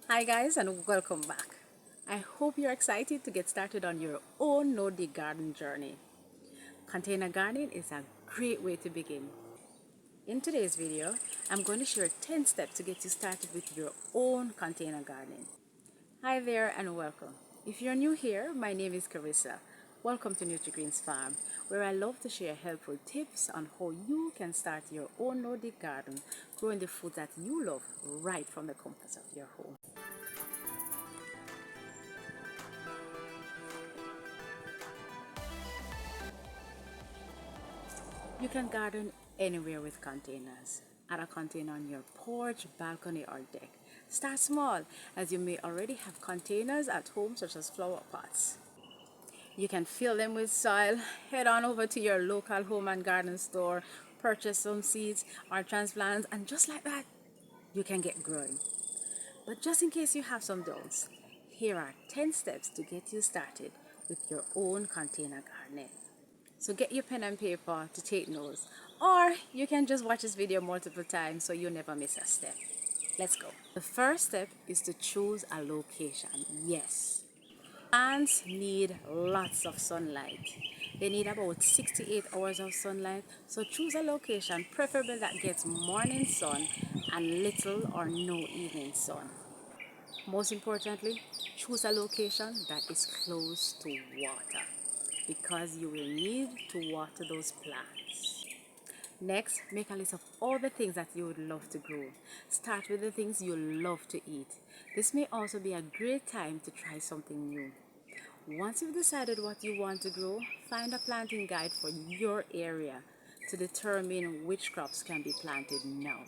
Hi guys and welcome back. I hope you're excited to get started on your own Nordic garden journey. Container gardening is a great way to begin. In today's video, I'm going to share 10 steps to get you started with your own container gardening. Hi there and welcome. If you're new here, my name is Kerisa. Welcome to NUTRI-GREENS Farm, where I love to share helpful tips on how you can start your own Nordic garden, growing the food that you love right from the comfort of your home. You can garden anywhere with containers. Add a container on your porch, balcony, or deck. Start small, as you may already have containers at home, such as flower pots. You can fill them with soil. Head on over to your local home and garden store, purchase some seeds or transplants, and just like that, you can get growing. But just in case you have some doubts, here are 10 steps to get you started with your own container gardening. So get your pen and paper to take notes, or you can just watch this video multiple times so you never miss a step. Let's go. The first step is to choose a location. Yes, plants need lots of sunlight. They need about 6 to 8 hours of sunlight, so choose a location preferably that gets morning sun and little or no evening sun. Most importantly, choose a location that is close to water, because you will need to water those plants. Next, make a list of all the things that you would love to grow. Start with the things you love to eat. This may also be a great time to try something new. Once you've decided what you want to grow, find a planting guide for your area to determine which crops can be planted now.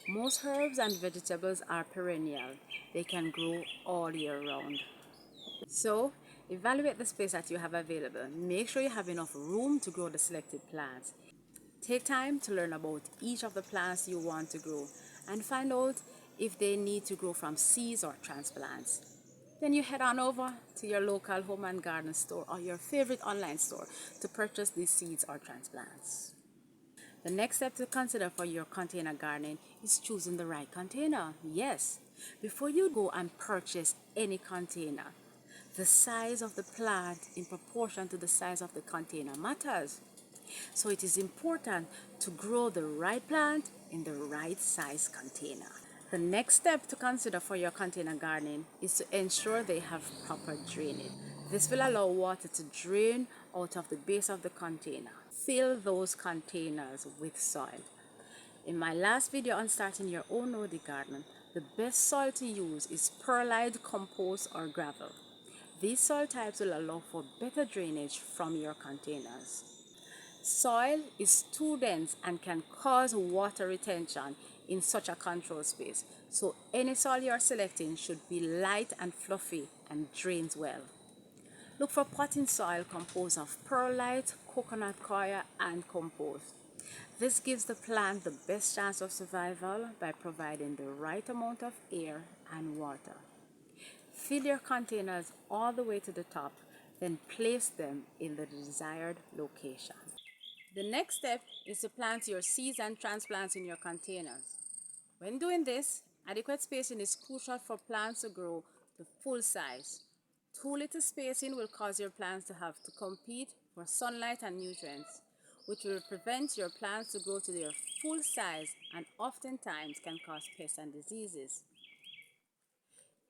Most herbs and vegetables are perennial. They can grow all year round. So, evaluate the space that you have available. Make sure you have enough room to grow the selected plants. Take time to learn about each of the plants you want to grow and find out if they need to grow from seeds or transplants. Then you head on over to your local home and garden store or your favorite online store to purchase these seeds or transplants. The next step to consider for your container gardening is choosing the right container. Yes, before you go and purchase any container, the size of the plant in proportion to the size of the container matters. So it is important to grow the right plant in the right size container. The next step to consider for your container gardening is to ensure they have proper drainage. This will allow water to drain out of the base of the container. Fill those containers with soil. In my last video on starting your own Nordic garden, the best soil to use is perlite, compost, or gravel. These soil types will allow for better drainage from your containers. Soil is too dense and can cause water retention in such a controlled space, so any soil you are selecting should be light and fluffy and drains well. Look for potting soil composed of perlite, coconut coir, and compost. This gives the plant the best chance of survival by providing the right amount of air and water. Fill your containers all the way to the top, then place them in the desired location. The next step is to plant your seeds and transplants in your containers. When doing this, adequate spacing is crucial for plants to grow to full size. Too little spacing will cause your plants to have to compete for sunlight and nutrients, which will prevent your plants to grow to their full size and oftentimes can cause pests and diseases.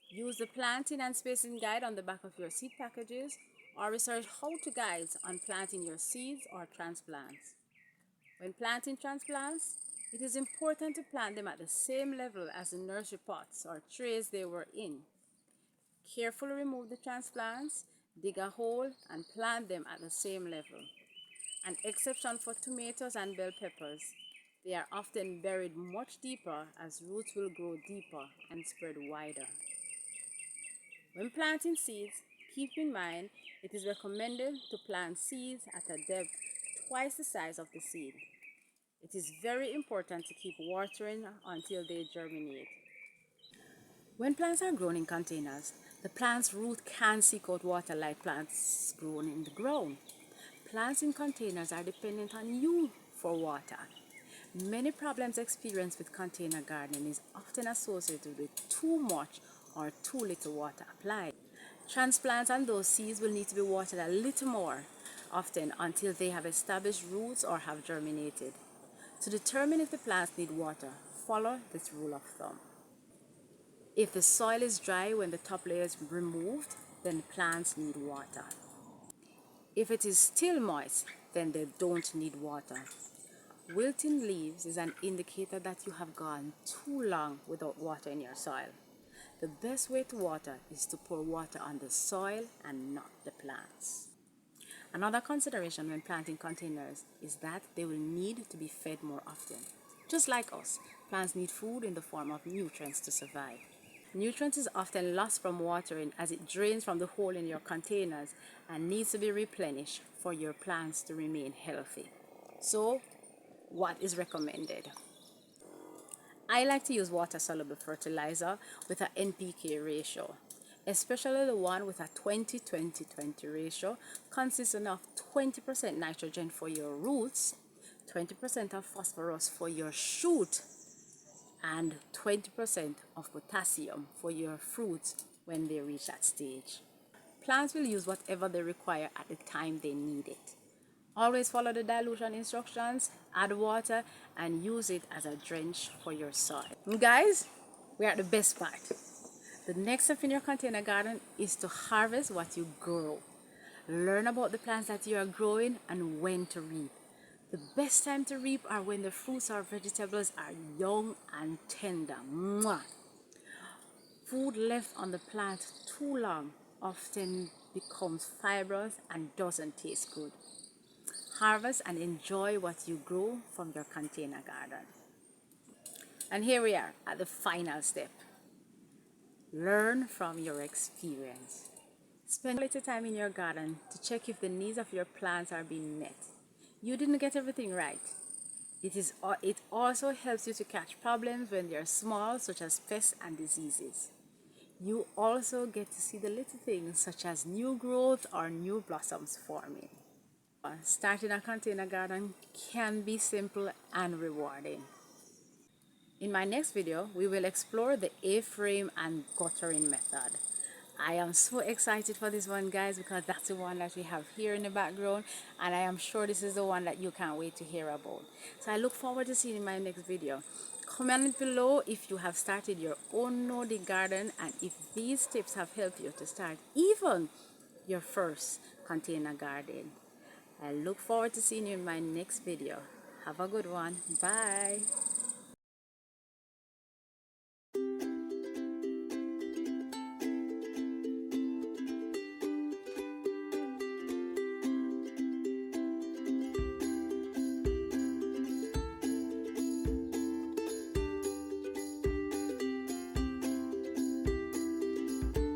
Use the planting and spacing guide on the back of your seed packages, or research how-to guides on planting your seeds or transplants. When planting transplants, it is important to plant them at the same level as the nursery pots or trays they were in. Carefully remove the transplants, dig a hole, and plant them at the same level. An exception for tomatoes and bell peppers. They are often buried much deeper as roots will grow deeper and spread wider. When planting seeds, keep in mind it is recommended to plant seeds at a depth twice the size of the seed. It is very important to keep watering until they germinate. When plants are grown in containers, the plant's root can seek out water like plants grown in the ground. Plants in containers are dependent on you for water. Many problems experienced with container gardening is often associated with too much or too little water applied. Transplants and those seeds will need to be watered a little more often until they have established roots or have germinated. To determine if the plants need water, follow this rule of thumb. If the soil is dry when the top layer is removed, then plants need water. If it is still moist, then they don't need water. Wilting leaves is an indicator that you have gone too long without water in your soil. The best way to water is to pour water on the soil and not the plants. Another consideration when planting containers is that they will need to be fed more often. Just like us, plants need food in the form of nutrients to survive. Nutrients is often lost from watering as it drains from the hole in your containers and needs to be replenished for your plants to remain healthy. So, what is recommended? I like to use water-soluble fertilizer with an NPK ratio, especially the one with a 20-20-20 ratio, consisting of 20% nitrogen for your roots, 20% of phosphorus for your shoot, and 20% of potassium for your fruits when they reach that stage. Plants will use whatever they require at the time they need it. Always follow the dilution instructions, add water, and use it as a drench for your soil. And guys, we're at the best part. The next step in your container garden is to harvest what you grow. Learn about the plants that you are growing and when to reap. The best time to reap are when the fruits or vegetables are young and tender. Mwah! Food left on the plant too long often becomes fibrous and doesn't taste good. Harvest and enjoy what you grow from your container garden. And here we are at the final step. Learn from your experience. Spend quality time in your garden to check if the needs of your plants are being met. You didn't get everything right. It also helps you to catch problems when they are small, such as pests and diseases. You also get to see the little things such as new growth or new blossoms forming. Starting a container garden can be simple and rewarding. In my next video, we will explore the A-frame and guttering method. I am so excited for this one, guys, because that's the one that we have here in the background, and I am sure this is the one that you can't wait to hear about. So I look forward to seeing you in my next video. Comment below if you have started your own NUTRI garden and if these tips have helped you to start even your first container garden. I look forward to seeing you in my next video. Have a good one. Bye.